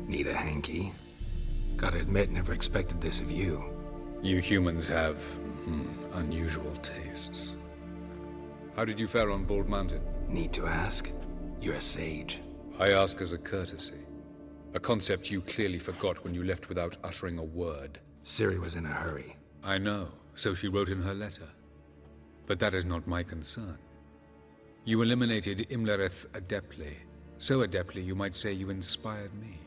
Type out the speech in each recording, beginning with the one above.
Need a hanky? Gotta admit, never expected this of you. You humans have unusual tastes. How did you fare on Bald Mountain? Need to ask? You're a sage. I ask as a courtesy. A concept you clearly forgot when you left without uttering a word. Ciri was in a hurry. I know, so she wrote in her letter. But that is not my concern. You eliminated Imlerith adeptly. So adeptly you might say you inspired me.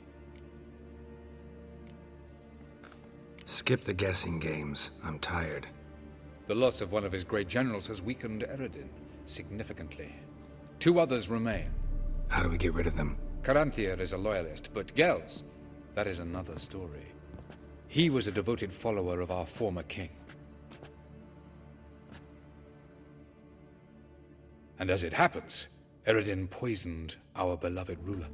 Skip the guessing games. I'm tired. The loss of one of his great generals has weakened Eredin significantly. 2 others remain. How do we get rid of them? Caranthir is a loyalist, but Gels, that is another story. He was a devoted follower of our former king. And as it happens, Eredin poisoned our beloved ruler.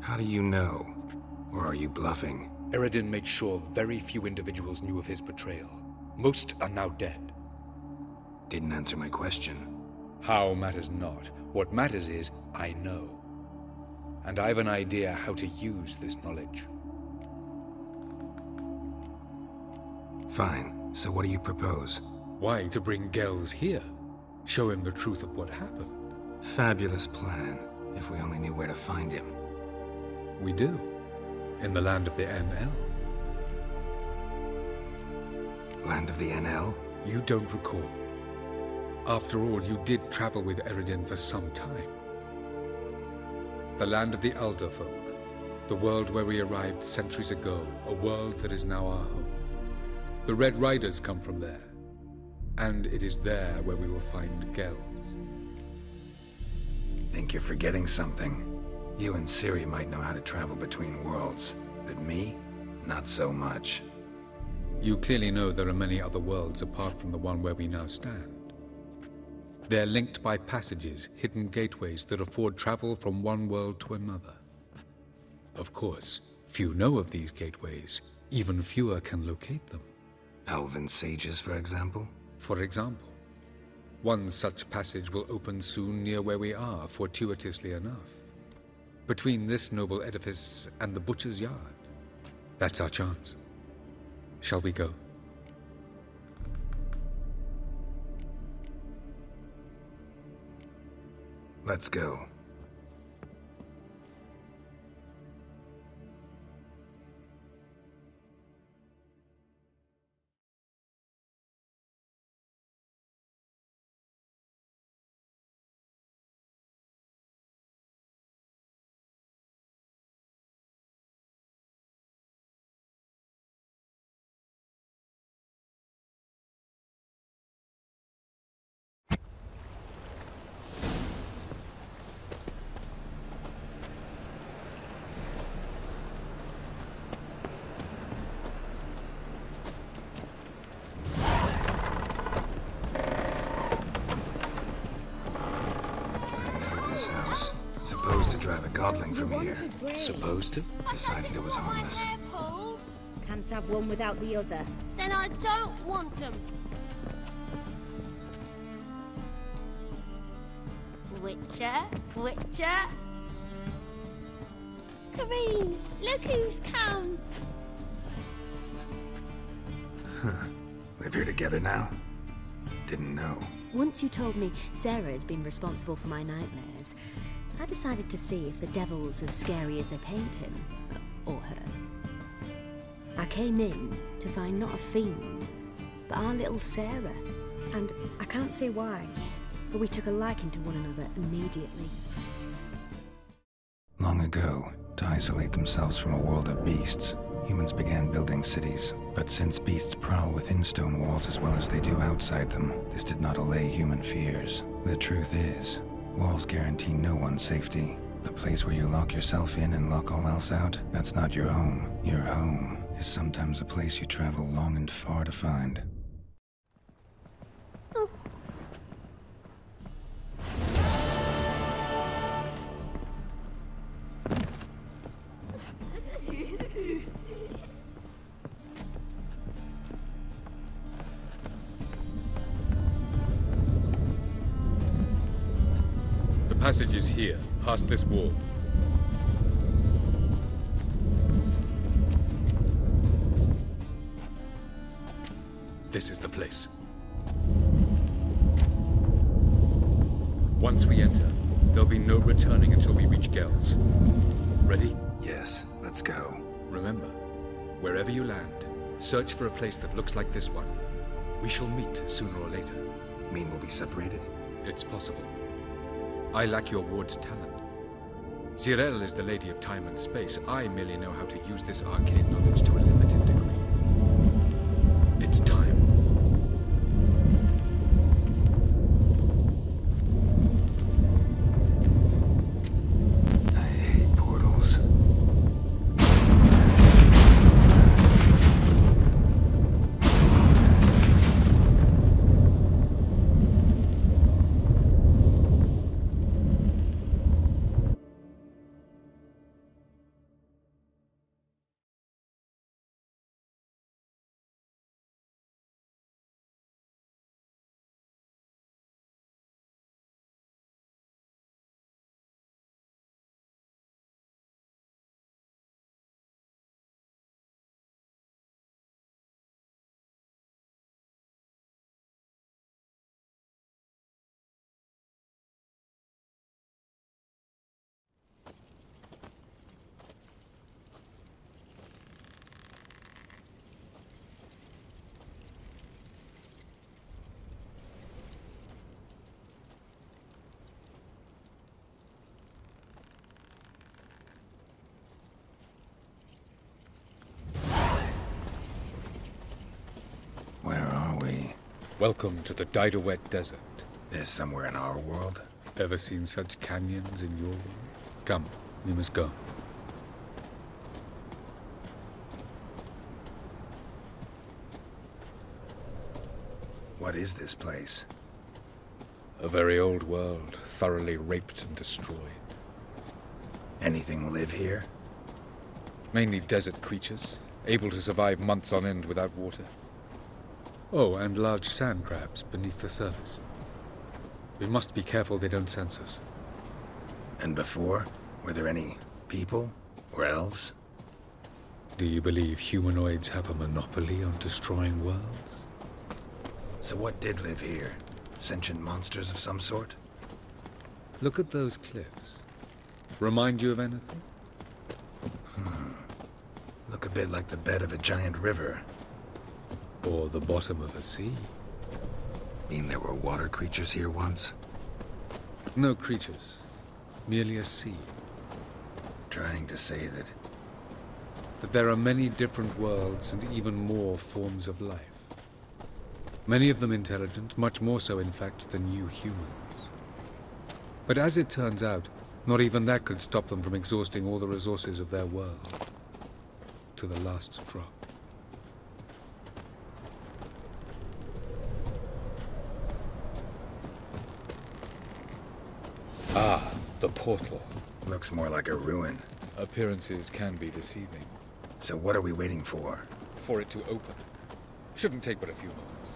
How do you know? Or are you bluffing? Eredin made sure very few individuals knew of his betrayal. Most are now dead. Didn't answer my question. How matters not. What matters is, I know. And I've an idea how to use this knowledge. Fine. So what do you propose? Why, to bring Gels here. Show him the truth of what happened. Fabulous plan, if we only knew where to find him. We do. In the land of the NL. Land of the NL? You don't recall. After all, you did travel with Eredin for some time. The land of the Alderfolk. The world where we arrived centuries ago. A world that is now our home. The Red Riders come from there. And it is there where we will find Gels. Think you're forgetting something? You and Ciri might know how to travel between worlds, but me? Not so much. You clearly know there are many other worlds apart from the one where we now stand. They're linked by passages, hidden gateways that afford travel from one world to another. Of course, few know of these gateways. Even fewer can locate them. Elven sages, for example? For example. One such passage will open soon near where we are, fortuitously enough. Between this noble edifice and the butcher's yard. That's our chance. Shall we go? Let's go. House. Supposed to drive a godling from here. Supposed to? Decided it was harmless. Can't have one without the other. Then I don't want them. Witcher, Witcher. Kareen, look who's come. Huh. Live here together now? Didn't know. Once you told me Sarah had been responsible for my nightmares, I decided to see if the devil's as scary as they paint him. Or her. I came in to find not a fiend, but our little Sarah. And I can't say why, but we took a liking to one another immediately. Long ago, to isolate themselves from a world of beasts, humans began building cities. But since beasts prowl within stone walls as well as they do outside them, this did not allay human fears. The truth is, walls guarantee no one's safety. The place where you lock yourself in and lock all else out, that's not your home. Your home is sometimes a place you travel long and far to find. Oh. passage is here, past this wall. This is the place. Once we enter, there'll be no returning until we reach Gel's. Ready? Yes, let's go. Remember, wherever you land, search for a place that looks like this one. We shall meet sooner or later. Mean we'll be separated? It's possible. I lack your ward's talent. Zirel is the lady of time and space. I merely know how to use this arcane knowledge to a limited degree. It's time. I hate portals. Welcome to the Didowet Desert. There's somewhere in our world? Ever seen such canyons in your world? Come, we must go. What is this place? A very old world, thoroughly raped and destroyed. Anything live here? Mainly desert creatures, able to survive months on end without water. Oh, and large sand crabs beneath the surface. We must be careful they don't sense us. And before? Were there any people? Or elves? Do you believe humanoids have a monopoly on destroying worlds? So what did live here? Sentient monsters of some sort? Look at those cliffs. Remind you of anything? Look a bit like the bed of a giant river. Or the bottom of a sea. Mean there were water creatures here once? No creatures. Merely a sea. Trying to say that... That there are many different worlds and even more forms of life. Many of them intelligent, much more so in fact than you humans. But as it turns out, not even that could stop them from exhausting all the resources of their world. To the last drop. Ah, the portal. Looks more like a ruin. Appearances can be deceiving. So what are we waiting for? For it to open. Shouldn't take but a few moments.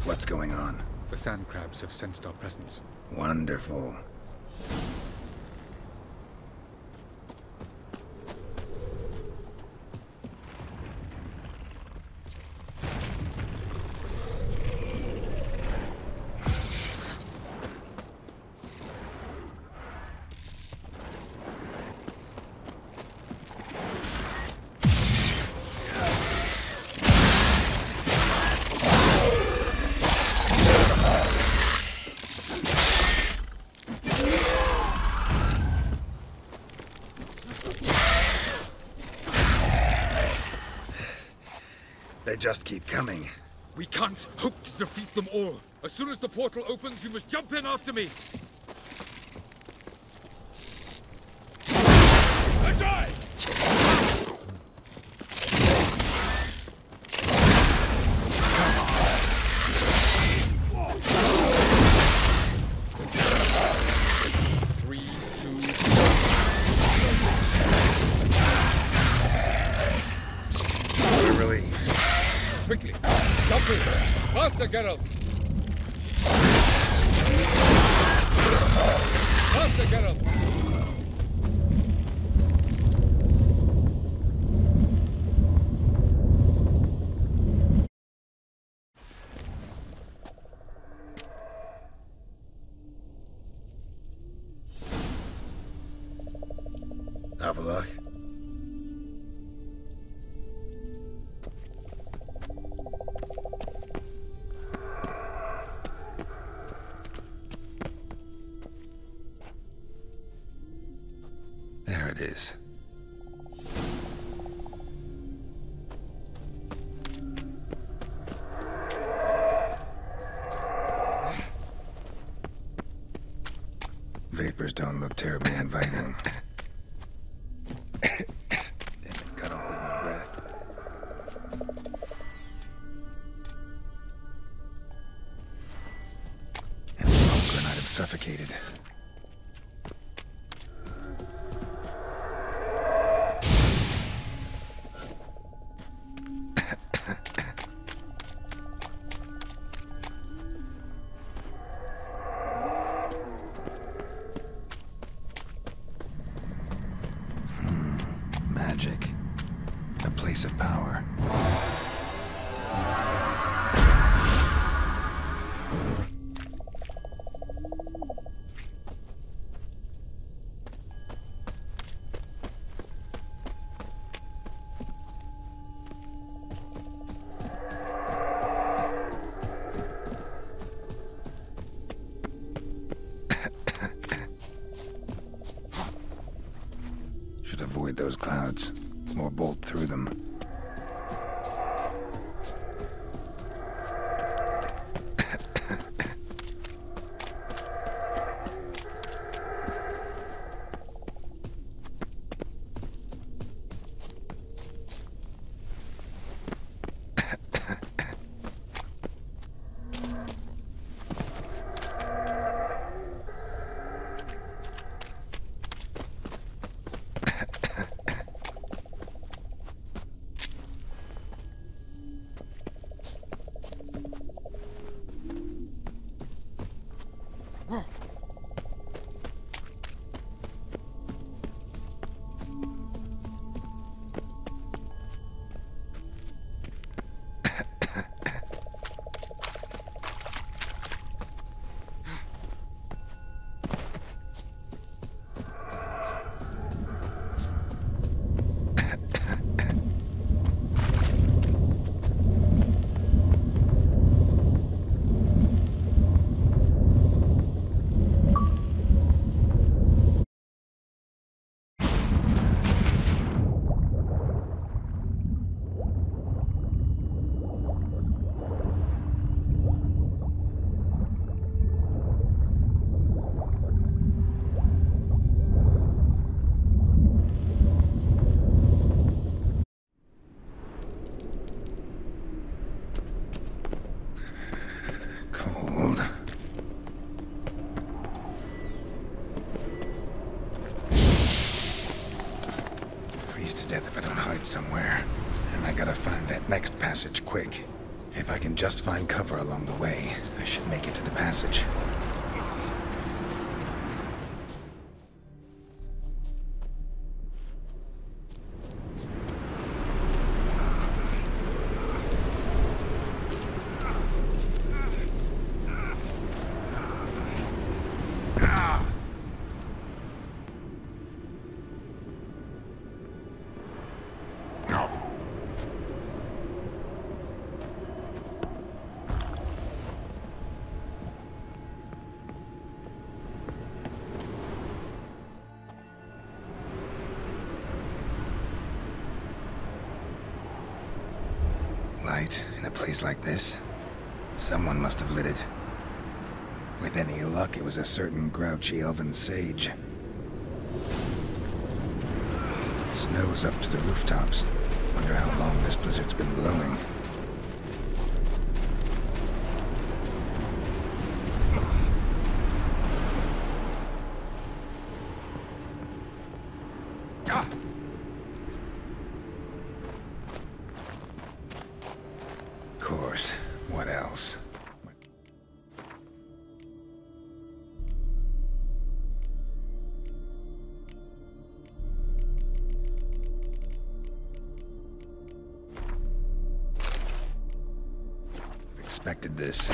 What's going on? The sand crabs have sensed our presence. Wonderful. They just keep coming. We can't hope to defeat them all. As soon as the portal opens, you must jump in after me. I die! quickly! Jump in! Faster, Geralt! Faster, Geralt! Have a look. There it is. Vapors don't look terribly inviting. Damn it, gotta hold my breath. And the poker might have suffocated. Magic. A place of power. Should avoid those clouds, or bolt through them. Cold. Freeze to death if I don't hide somewhere. And I gotta find that next passage quick. If I can just find cover along the way, I should make it to the passage. Light in a place like this? Someone must have lit it. With any luck, it was a certain grouchy elven sage. Snow's up to the rooftops. Wonder how long this blizzard's been blowing. course. What else? Expected this.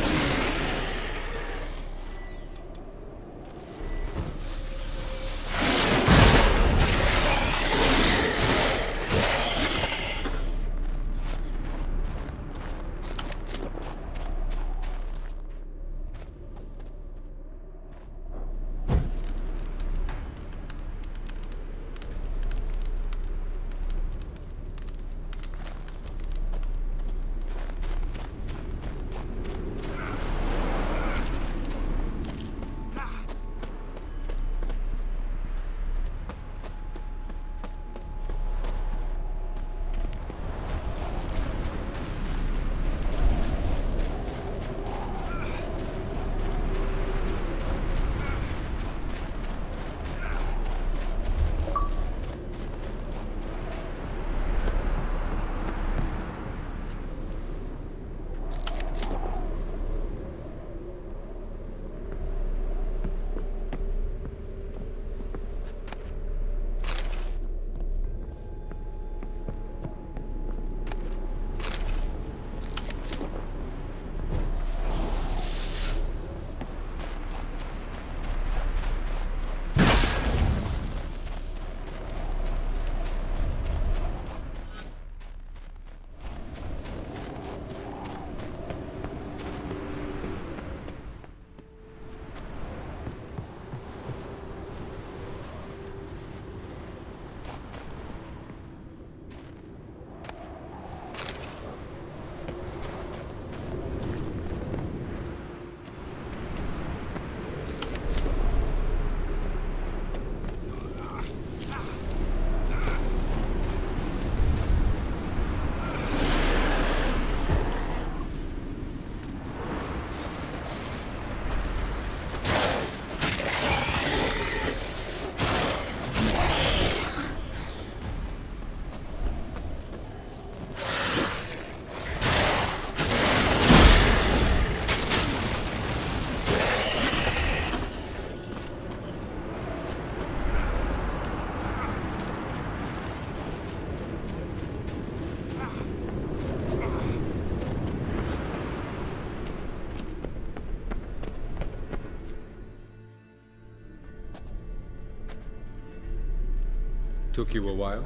Took you a while?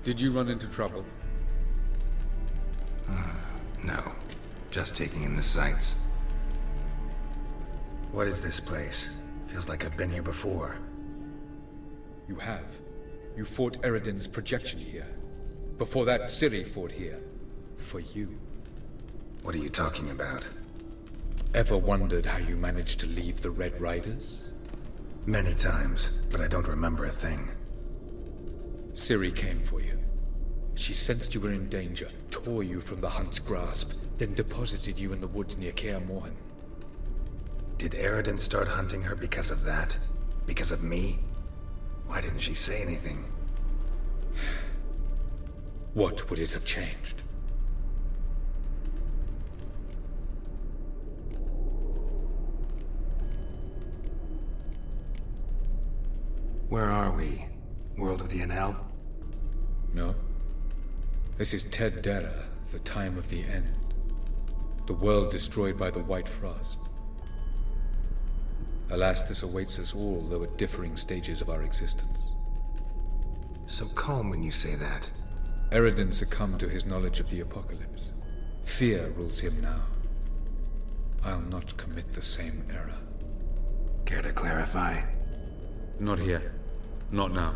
Did you run into trouble? No. Just taking in the sights. What is this place? Feels like I've been here before. You have. You fought Eridan's projection here. Before that, Ciri fought here. For you. What are you talking about? Ever wondered how you managed to leave the Red Riders? Many times, but I don't remember a thing. Ciri came for you. She sensed you were in danger, tore you from the Hunt's grasp, then deposited you in the woods near Kaer Morhen. Did Eridan start hunting her because of that? Because of me? Why didn't she say anything? What would it have changed? Where are we? World of the Enel? No. This is Ted Dara, the time of the end. The world destroyed by the White Frost. Alas, this awaits us all, though at differing stages of our existence. So calm when you say that. Eridan succumbed to his knowledge of the apocalypse. Fear rules him now. I'll not commit the same error. Care to clarify? Not here. Not now.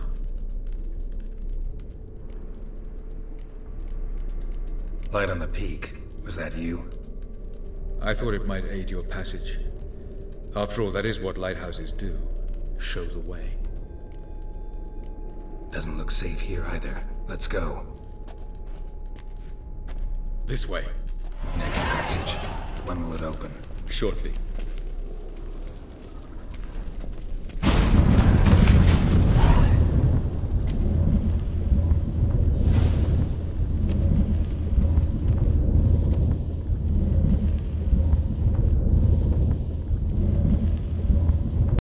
Light on the peak. Was that you? I thought it might aid your passage. After all, that is what lighthouses do. Show the way. Doesn't look safe here either. Let's go. This way. Next passage. When will it open? Shortly.